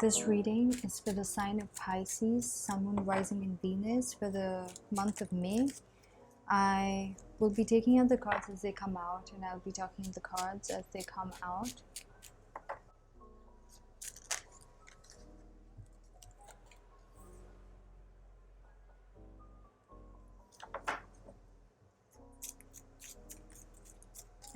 This reading is for the sign of Pisces, Sun, Moon, Rising in Venus for the month of May. I will be taking out the cards as they come out, and I'll be talking the cards as they come out.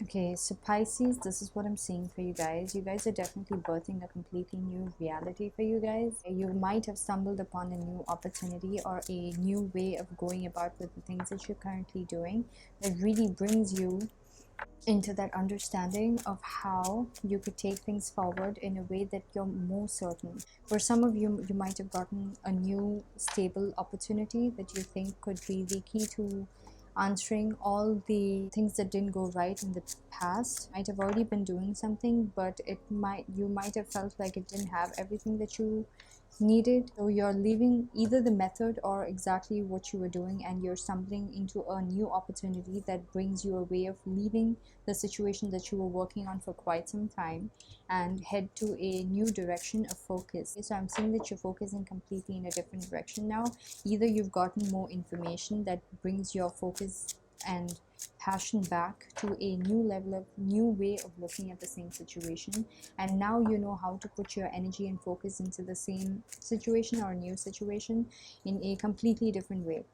Okay, so Pisces, this is what I'm seeing for you guys. You guys are definitely birthing a completely new reality for you guys. You might have stumbled upon a new opportunity or a new way of going about with the things that you're currently doing that really brings you into that understanding of how you could take things forward in a way that you're more certain. For some of you, you might have gotten a new stable opportunity that you think could be the key to answering all the things that didn't go right in the past. Might have already been doing something, but you might have felt like it didn't have everything that you needed. So you're leaving either the method or exactly what you were doing, and you're stumbling into a new opportunity that brings you a way of leaving the situation that you were working on for quite some time and head to a new direction of focus. So I'm seeing that you're focusing completely in a different direction now. Either you've gotten more information that brings your focus and passion back to a new level of new way of looking at the same situation, and now you know how to put your energy and focus into the same situation or new situation in a completely different way.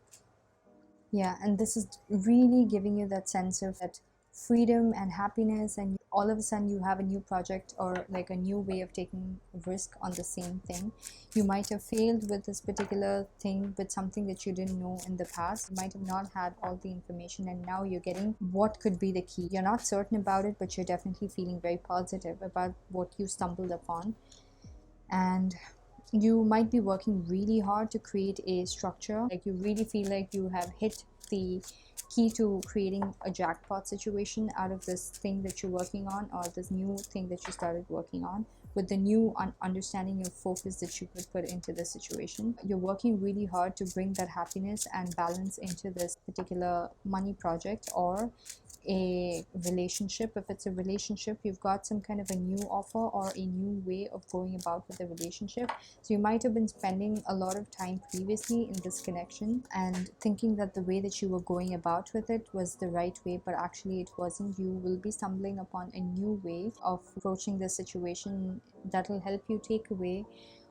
Yeah, and this is really giving you that sense of that freedom and happiness, and all of a sudden you have a new project or like a new way of taking risk on the same thing. You might have failed with this particular thing with something that you didn't know in the past. You might have not had all the information, and now you're getting what could be the key. You're not certain about it, but you're definitely feeling very positive about what you stumbled upon. And you might be working really hard to create a structure. Like you really feel like you have hit the key to creating a jackpot situation out of this thing that you're working on, or this new thing that you started working on, with the new understanding of focus that you could put into the situation. You're working really hard to bring that happiness and balance into this particular money project or a relationship. If it's a relationship, you've got some kind of a new offer or a new way of going about with the relationship. So you might have been spending a lot of time previously in this connection and thinking that the way that you were going about with it was the right way, but actually it wasn't. You will be stumbling upon a new way of approaching the situation that will help you take away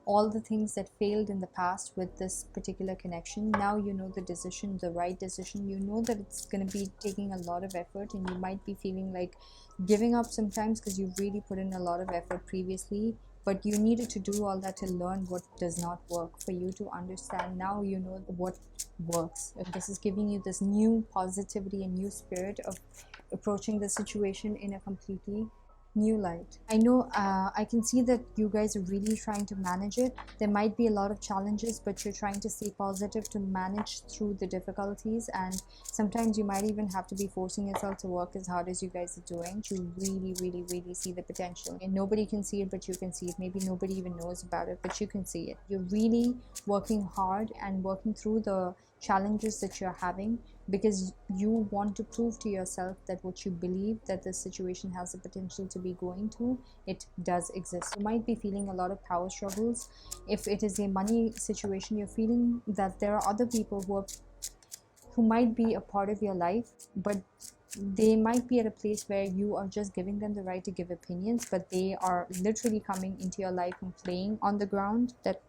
all the things that failed in the past with this particular connection. Now you know the decision, the right decision. You know that it's going to be taking a lot of effort, and you might be feeling like giving up sometimes because you've really put in a lot of effort previously, but you needed to do all that to learn what does not work, for you to understand. Now you know what works. If this is giving you this new positivity and new spirit of approaching the situation in a completely new light. I know I can see that you guys are really trying to manage it. There might be a lot of challenges, but you're trying to stay positive to manage through the difficulties, and sometimes you might even have to be forcing yourself to work as hard as you guys are doing to really see the potential. And nobody can see it, but you can see it. Maybe nobody even knows about it, but you can see it. You're really working hard and working through the challenges that you're having because you want to prove to yourself that what you believe that this situation has the potential to be going to, it does exist. You might be feeling a lot of power struggles. If it is a money situation, you're feeling that there are other people who might be a part of your life, but they might be at a place where you are just giving them the right to give opinions, but they are literally coming into your life and playing on the ground that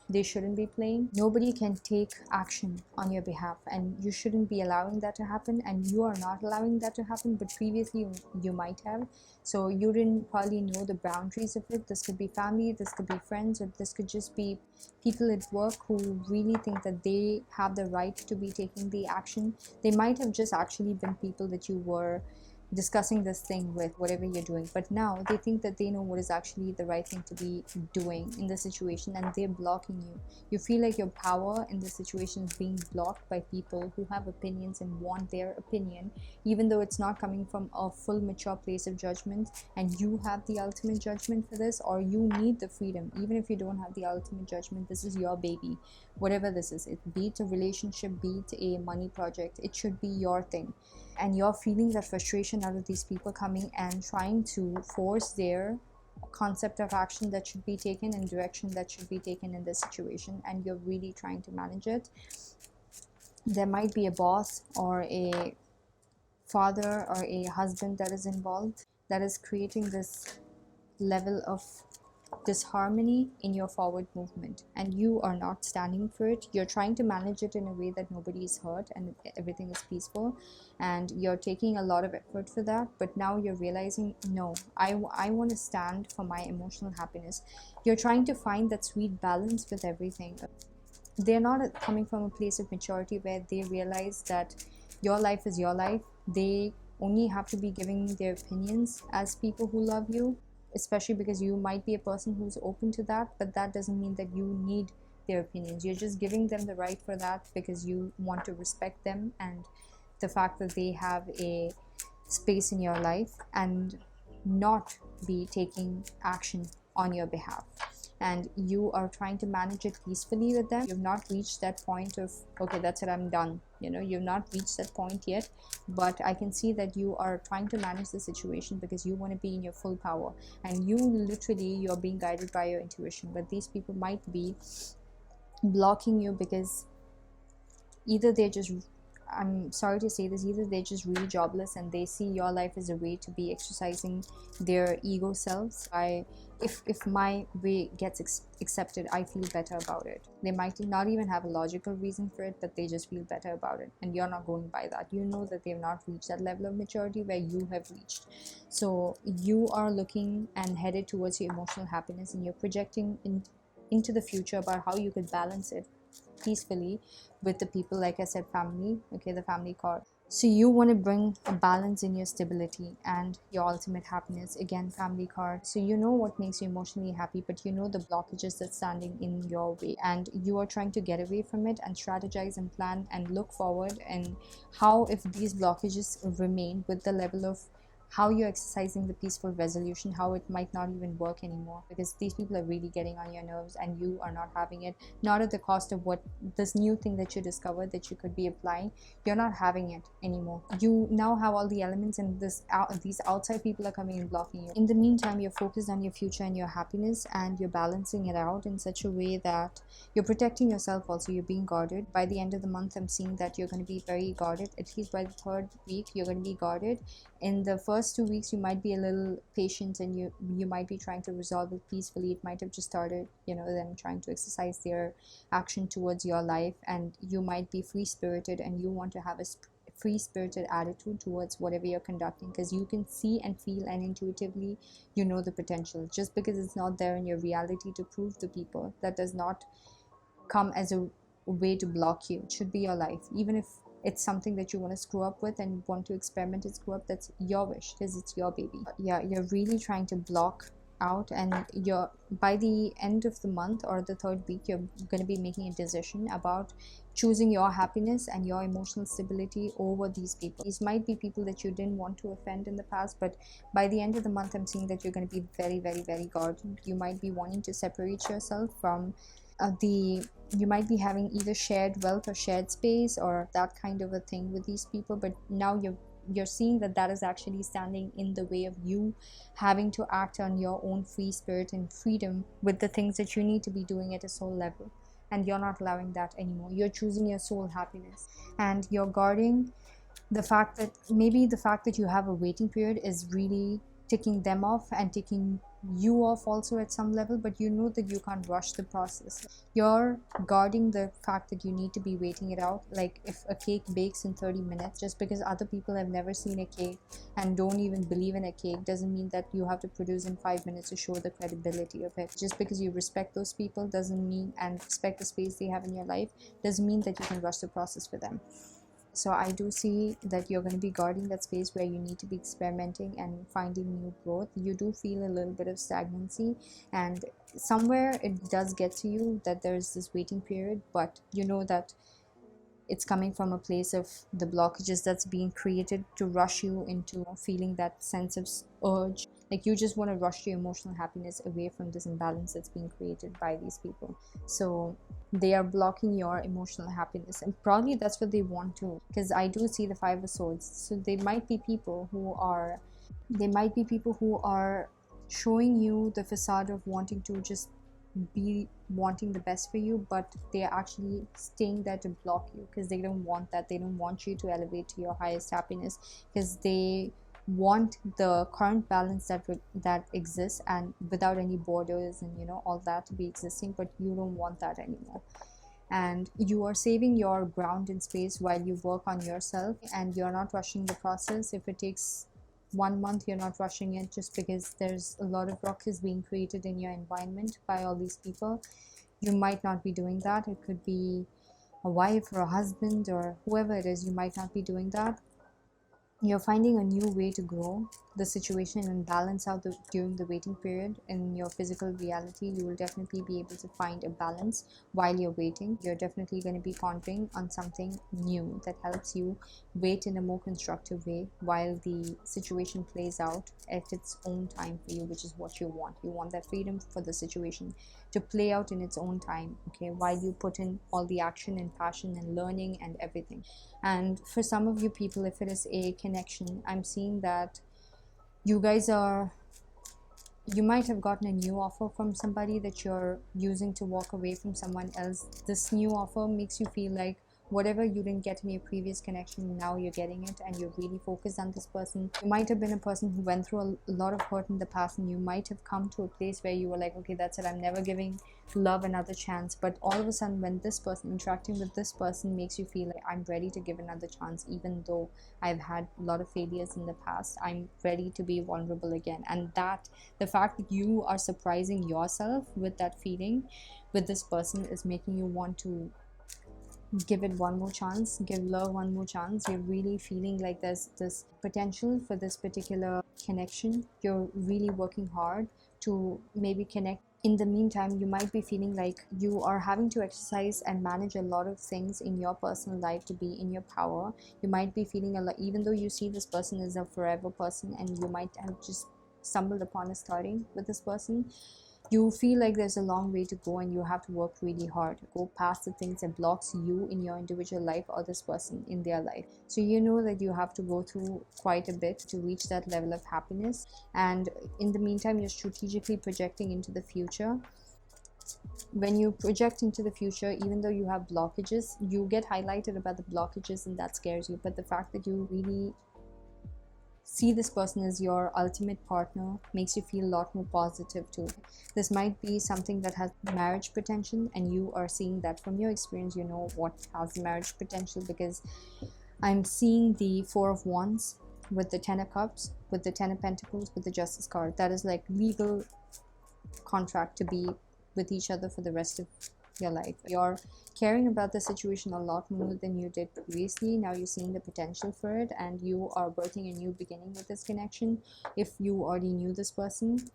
they shouldn't be playing. Nobody can take action on your behalf, and you shouldn't be allowing that to happen, and you are not allowing that to happen, but previously you might have. So you didn't probably know the boundaries of it. This could be family, this could be friends, or this could just be people at work who really think that they have the right to be taking the action. They might have just actually been people that you were discussing this thing with, whatever you're doing, but now they think that they know what is actually the right thing to be doing in the situation, and they're blocking you. You feel like your power in the situation is being blocked by people who have opinions and want their opinion, even though it's not coming from a full mature place of judgment, and you have the ultimate judgment for this, or you need the freedom. Even if you don't have the ultimate judgment, this is your baby. Whatever this is, be it a relationship, be it a money project, it should be your thing. And you're feeling that frustration out of these people coming and trying to force their concept of action that should be taken and direction that should be taken in this situation, and you're really trying to manage it. There might be a boss or a father or a husband that is involved, that is creating this level of disharmony in your forward movement, and you are not standing for it. You're trying to manage it in a way that nobody is hurt and everything is peaceful, and you're taking a lot of effort for that, but now you're realizing, no, I want to stand for my emotional happiness. You're trying to find that sweet balance with everything. They're not coming from a place of maturity where they realize that your life is your life. They only have to be giving their opinions as people who love you, especially because you might be a person who's open to that, but that doesn't mean that you need their opinions. You're just giving them the right for that because you want to respect them and the fact that they have a space in your life, and not be taking action on your behalf. And you are trying to manage it peacefully with them. You've not reached that point of, okay, that's it, I'm done. You've not reached that point yet, but I can see that you are trying to manage the situation because you want to be in your full power, and you're being guided by your intuition. But these people might be blocking you because either they're just, I'm sorry to say this, either they're just really jobless and they see your life as a way to be exercising their ego selves. If my way gets accepted, I feel better about it. They might not even have a logical reason for it, but they just feel better about it, and you're not going by that. You know that they've not reached that level of maturity where you have reached. So you are looking and headed towards your emotional happiness, and you're projecting into the future about how you could balance it peacefully with the people. Like I said, family, okay, the family card. So you want to bring a balance in your stability and your ultimate happiness. Again, family card. So you know what makes you emotionally happy, but you know the blockages that's standing in your way, and you are trying to get away from it and strategize and plan and look forward, and how, if these blockages remain, with the level of how you're exercising the peaceful resolution, how it might not even work anymore, because these people are really getting on your nerves and you are not having it, not at the cost of what this new thing that you discovered that you could be applying. You're not having it anymore. You now have all the elements, and these outside people are coming and blocking you. In the meantime, you're focused on your future and your happiness, and you're balancing it out in such a way that you're protecting yourself also. You're being guarded. By the end of the month, I'm seeing that you're going to be very guarded. At least by the third week, you're going to be guarded. In the first 2 weeks, you might be a little patient, and you might be trying to resolve it peacefully. It might have just started, them trying to exercise their action towards your life, and you might be free-spirited, and you want to have a free-spirited attitude towards whatever you're conducting, because you can see and feel and intuitively you know the potential. Just because it's not there in your reality to prove to people, that does not come as a way to block you. It should be your life. Even if it's something that you want to screw up with and want to experiment and screw up, that's your wish, because it's your baby. Yeah, you're really trying to block out, and by the end of the month or the third week, you're going to be making a decision about choosing your happiness and your emotional stability over these people. These might be people that you didn't want to offend in the past, but by the end of the month, I'm seeing that you're going to be very, very, very guarded. You might be wanting to separate yourself from you might be having either shared wealth or shared space or that kind of a thing with these people, but now you're seeing that is actually standing in the way of you having to act on your own free spirit and freedom with the things that you need to be doing at a soul level, and you're not allowing that anymore. You're choosing your soul happiness, and you're guarding the fact that you have a waiting period is really ticking them off and ticking you off also at some level, but you know that you can't rush the process. You're guarding the fact that you need to be waiting it out. Like if a cake bakes in 30 minutes, just because other people have never seen a cake and don't even believe in a cake, doesn't mean that you have to produce in 5 minutes to show the credibility of it. Just because you respect those people doesn't mean, and respect the space they have in your life, doesn't mean that you can rush the process for them. So I do see that you're going to be guarding that space where you need to be experimenting and finding new growth. You do feel a little bit of stagnancy, and somewhere it does get to you that there's this waiting period, but you know that it's coming from a place of the blockages that's being created to rush you into feeling that sense of urge. Like you just want to rush your emotional happiness away from this imbalance that's being created by these people. So they are blocking your emotional happiness, and probably that's what they want to, because I do see the Five of Swords. So there might be people who are showing you the facade of wanting to just be wanting the best for you, but they're actually staying there to block you because they don't want that. They don't want you to elevate to your highest happiness because they want the current balance that exists and without any borders and all that to be existing, but you don't want that anymore. And you are saving your ground and space while you work on yourself, and you're not rushing the process. If it takes 1 month, you're not rushing it just because there's a lot of ruckus being created in your environment by all these people. You might not be doing that. It could be a wife or a husband or whoever it is. You might not be doing that. You're finding a new way to grow the situation and balance out during the waiting period. In your physical reality, you will definitely be able to find a balance while you're waiting. You're definitely going to be pondering on something new that helps you wait in a more constructive way while the situation plays out at its own time for you, which is what you want. You want that freedom for the situation to play out in its own time, okay, while you put in all the action and passion and learning and everything. And for some of you people, if it is a connection, I'm seeing that you guys are, you might have gotten a new offer from somebody that you're using to walk away from someone else. This new offer makes you feel like whatever you didn't get in your previous connection, now you're getting it and you're really focused on this person. You might have been a person who went through a lot of hurt in the past, and you might have come to a place where you were like, okay, that's it, I'm never giving love another chance. But all of a sudden, when this person, interacting with this person, makes you feel like I'm ready to give another chance, even though I've had a lot of failures in the past, I'm ready to be vulnerable again. And that, the fact that you are surprising yourself with that feeling with this person, is making you want to give it one more chance, give love one more chance. You're really feeling like there's this potential for this particular connection. You're really working hard to maybe connect. In the meantime, you might be feeling like you are having to exercise and manage a lot of things in your personal life to be in your power. You might be feeling a lot, even though you see this person as a forever person and you might have just stumbled upon a starting with this person, you feel like there's a long way to go and you have to work really hard to go past the things that blocks you in your individual life or this person in their life. So you know that you have to go through quite a bit to reach that level of happiness, and in the meantime you're strategically projecting into the future. When you project into the future, even though you have blockages, you get highlighted about the blockages and that scares you, but the fact that you really see this person as your ultimate partner makes you feel a lot more positive too. This might be something that has marriage potential, and you are seeing that from your experience. You know what has marriage potential, because I'm seeing the Four of Wands with the Ten of Cups, with the Ten of Pentacles, with the Justice card. That is like legal contract to be with each other for the rest of your life. You're caring about the situation a lot more than you did previously. Now you're seeing the potential for it, and you are birthing a new beginning with this connection. If you already knew this person,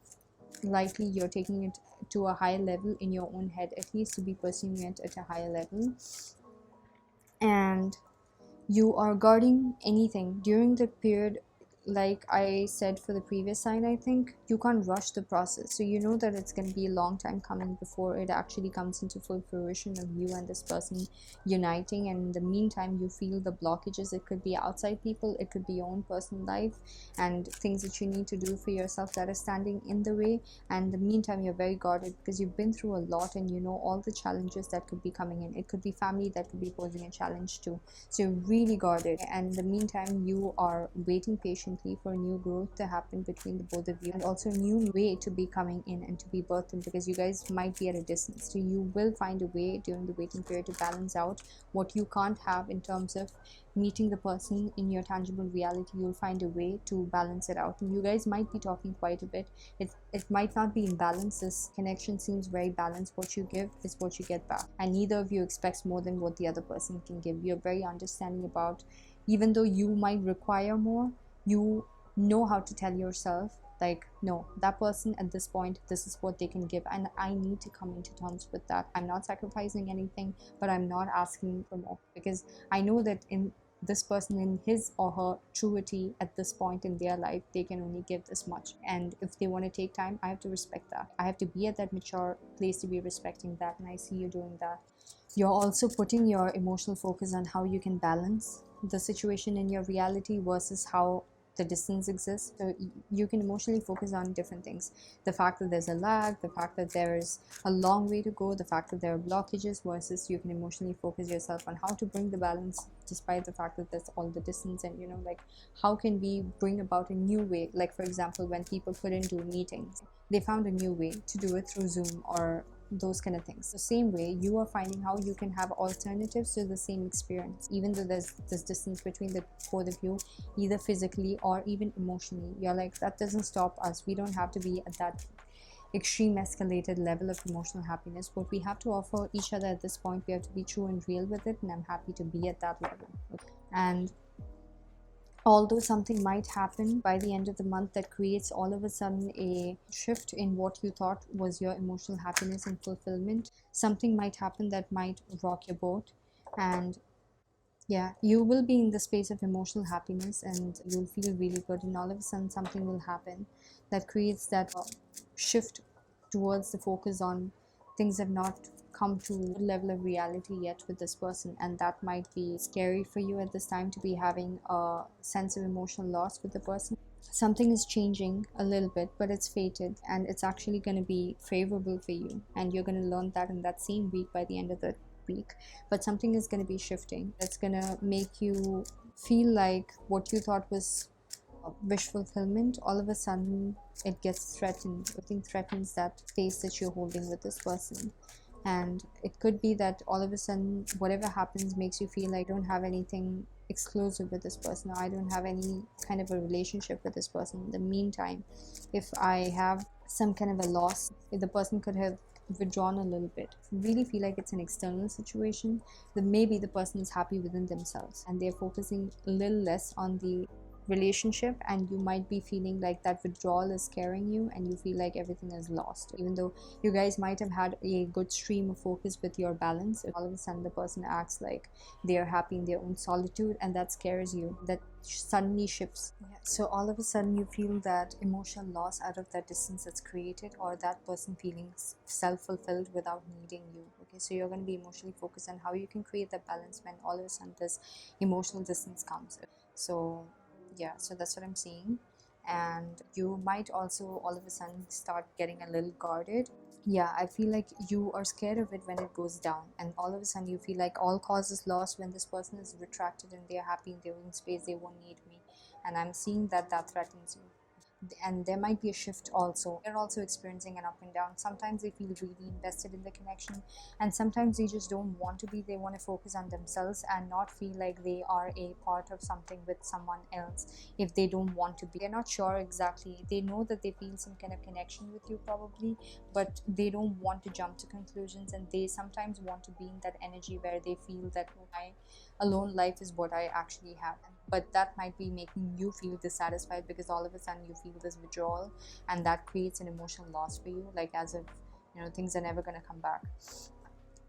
likely you're taking it to a higher level in your own head, at least to be pursuing it at a higher level. And you are guarding anything during the period. Like I said for the previous sign, I think you can't rush the process, so you know that it's going to be a long time coming before it actually comes into full fruition of you and this person uniting. And in the meantime, you feel the blockages. It could be outside people, it could be your own personal life and things that you need to do for yourself that are standing in the way. And in the meantime, you're very guarded because you've been through a lot and you know all the challenges that could be coming in. It could be family that could be posing a challenge too, so you're really guarded. And in the meantime, you are waiting patiently for a new growth to happen between the both of you, and also a new way to be coming in and to be birthed in, because you guys might be at a distance. So you will find a way during the waiting period to balance out what you can't have in terms of meeting the person in your tangible reality. You'll find a way to balance it out, and you guys might be talking quite a bit. It might not be in balance. This connection seems very balanced. What you give is what you get back, and neither of you expects more than what the other person can give. You're very understanding about, even though you might require more, you know how to tell yourself like, no, that person at this point, this is what they can give, and I need to come into terms with that. I'm not sacrificing anything, but I'm not asking for more, because I know that in this person, in his or her truity at this point in their life, they can only give this much. And if they want to take time, I have to respect that. I have to be at that mature place to be respecting that, and I see you doing that. You're also putting your emotional focus on how you can balance the situation in your reality versus how the distance exists. So you can emotionally focus on different things. The fact that there's a lag, the fact that there's a long way to go, the fact that there are blockages, versus you can emotionally focus yourself on how to bring the balance despite the fact that there's all the distance. And like, how can we bring about a new way? Like, for example, when people couldn't do meetings, they found a new way to do it through Zoom or those kind of things. The same way, you are finding how you can have alternatives to the same experience, even though there's this distance between the both of you, either physically or even emotionally. You're like, that doesn't stop us. We don't have to be at that extreme escalated level of emotional happiness. What we have to offer each other at this point, we have to be true and real with it, and I'm happy to be at that level. And although something might happen by the end of the month that creates all of a sudden a shift in what you thought was your emotional happiness and fulfillment, something might happen that might rock your boat. And yeah, you will be in the space of emotional happiness and you'll feel really good, and all of a sudden something will happen that creates that shift towards the focus on things have not come to a level of reality yet with this person, and that might be scary for you at this time, to be having a sense of emotional loss with the person. Something is changing a little bit, but it's fated, and it's actually going to be favorable for you, and you're going to learn that in that same week, by the end of the week. But something is going to be shifting. It's going to make you feel like what you thought was wish fulfillment, all of a sudden it gets threatened. Something threatens that space that you're holding with this person. And it could be that all of a sudden whatever happens makes you feel like I don't have anything exclusive with this person, or I don't have any kind of a relationship with this person. In the meantime, if I have some kind of a loss, if the person could have withdrawn a little bit, really feel like it's an external situation, then maybe the person is happy within themselves and they're focusing a little less on the relationship, and you might be feeling like that withdrawal is scaring you and you feel like everything is lost, even though you guys might have had a good stream of focus with your balance. All of a sudden the person acts like they are happy in their own solitude, and that scares you. That suddenly shifts. Yeah. So all of a sudden you feel that emotional loss out of that distance that's created, or that person feeling self-fulfilled without needing you. Okay, so you're going to be emotionally focused on how you can create that balance when all of a sudden this emotional distance comes. So yeah, so that's what I'm seeing. And you might also all of a sudden start getting a little guarded. Yeah, I feel like you are scared of it when it goes down, and all of a sudden you feel like all cause is lost when this person is retracted and they're happy in their own space, they won't need me. And I'm seeing that that threatens you. And there might be a shift also. They're also experiencing an up and down. Sometimes they feel really invested in the connection, and sometimes they just don't want to be. They want to focus on themselves and not feel like they are a part of something with someone else if they don't want to be. They're not sure exactly. They know that they feel some kind of connection with you probably, but they don't want to jump to conclusions, and they sometimes want to be in that energy where they feel that, oh, my alone life is what I actually have. But that might be making you feel dissatisfied, because all of a sudden you feel this withdrawal, and that creates an emotional loss for you, like as if things are never going to come back.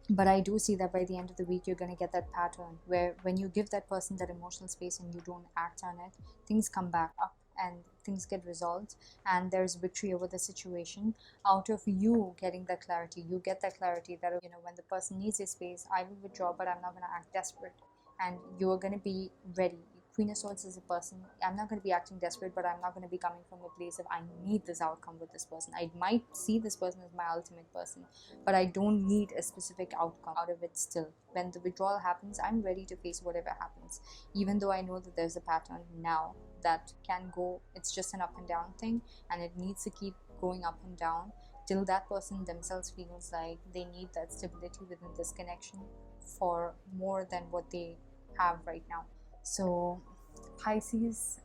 But I do see that by the end of the week you're going to get that pattern where when you give that person that emotional space and you don't act on it, things come back up and things get resolved, and there's victory over the situation out of you getting that clarity. You get that clarity that when the person needs a space, I will withdraw, but I'm not going to act desperate, and you're going to be ready. Queen of Swords is a person, I'm not going to be acting desperate, but I'm not going to be coming from a place of I need this outcome with this person. I might see this person as my ultimate person, but I don't need a specific outcome out of it still. When the withdrawal happens, I'm ready to face whatever happens, even though I know that there's a pattern now that can go, it's just an up and down thing, and it needs to keep going up and down till that person themselves feels like they need that stability within this connection for more than what they have right now. So Pisces,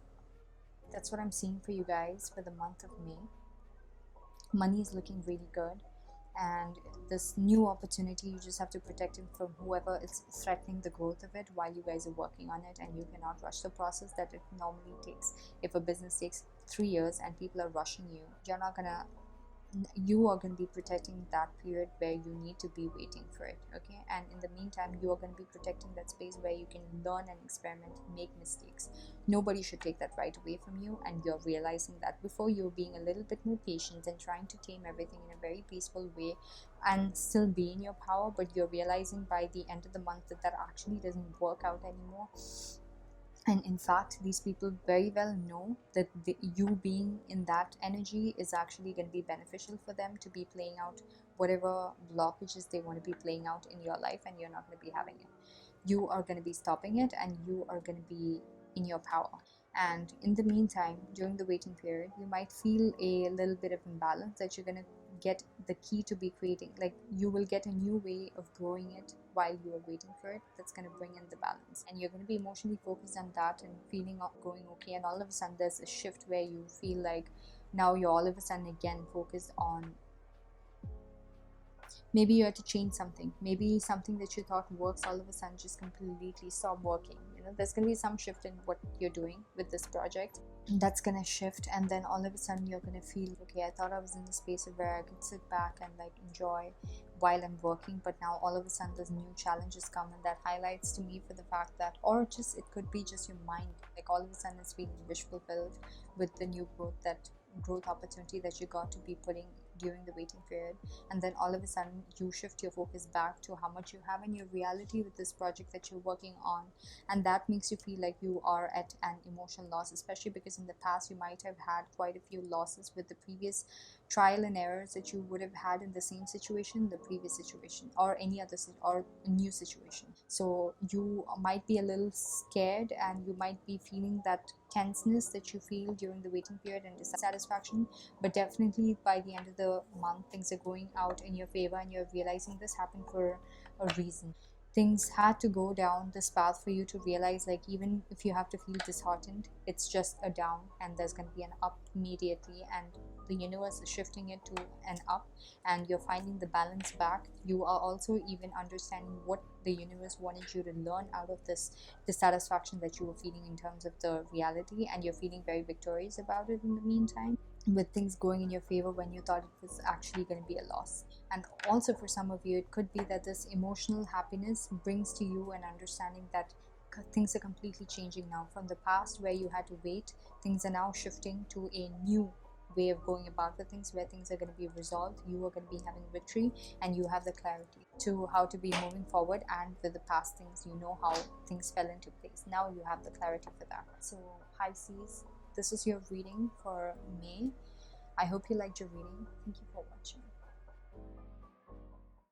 that's what I'm seeing for you guys for the month of May. Money is looking really good, and this new opportunity, you just have to protect it from whoever is threatening the growth of it while you guys are working on it, and you cannot rush the process that it normally takes. If a business takes 3 years and people are rushing you, you are going to be protecting that period where you need to be waiting for it. Okay, and in the meantime you are going to be protecting that space where you can learn and experiment, make mistakes. Nobody should take that right away from you, and you're realizing that before. You're being a little bit more patient and trying to tame everything in a very peaceful way and still be in your power, but you're realizing by the end of the month that that actually doesn't work out anymore. And in fact, these people very well know that you being in that energy is actually going to be beneficial for them to be playing out whatever blockages they want to be playing out in your life, and you're not going to be having it. You are going to be stopping it, and you are going to be in your power. And in the meantime, during the waiting period, you might feel a little bit of imbalance that you're going to get the key to be creating. Like, you will get a new way of growing it while you are waiting for it, that's going to bring in the balance, and you're going to be emotionally focused on that and feeling going okay. And all of a sudden there's a shift where you feel like now you're all of a sudden again focused on, maybe you had to change something, maybe something that you thought works all of a sudden just completely stop working. There's going to be some shift in what you're doing with this project, that's going to shift. And then all of a sudden you're going to feel okay, I thought I was in the space where I could sit back and like enjoy while I'm working, but now all of a sudden there's new challenges come, and that highlights to me for the fact that, or just it could be just your mind, like all of a sudden it's being wish fulfilled with the new growth opportunity that you got to be putting during the waiting period. And then all of a sudden you shift your focus back to how much you have in your reality with this project that you're working on, and that makes you feel like you are at an emotional loss, especially because in the past you might have had quite a few losses with the previous trial and errors that you would have had in the same situation, the previous situation, or any other or a new situation. So you might be a little scared, and you might be feeling that tenseness that you feel during the waiting period and dissatisfaction. But definitely by the end of the month, things are going out in your favor, and you're realizing this happened for a reason. Things had to go down this path for you to realize, like, even if you have to feel disheartened, it's just a down, and there's going to be an up immediately, and the universe is shifting it to an up, and you're finding the balance back. You are also even understanding what the universe wanted you to learn out of this dissatisfaction that you were feeling in terms of the reality, and you're feeling very victorious about it in the meantime, with things going in your favor when you thought it was actually going to be a loss. And also for some of you, it could be that this emotional happiness brings to you an understanding that things are completely changing now. From the past where you had to wait, things are now shifting to a new way of going about the things, where things are going to be resolved, you are going to be having victory, and you have the clarity to how to be moving forward. And with the past things, you know how things fell into place, now you have the clarity for that. So Pisces, this is your reading for May. I hope you liked your reading. Thank you for watching.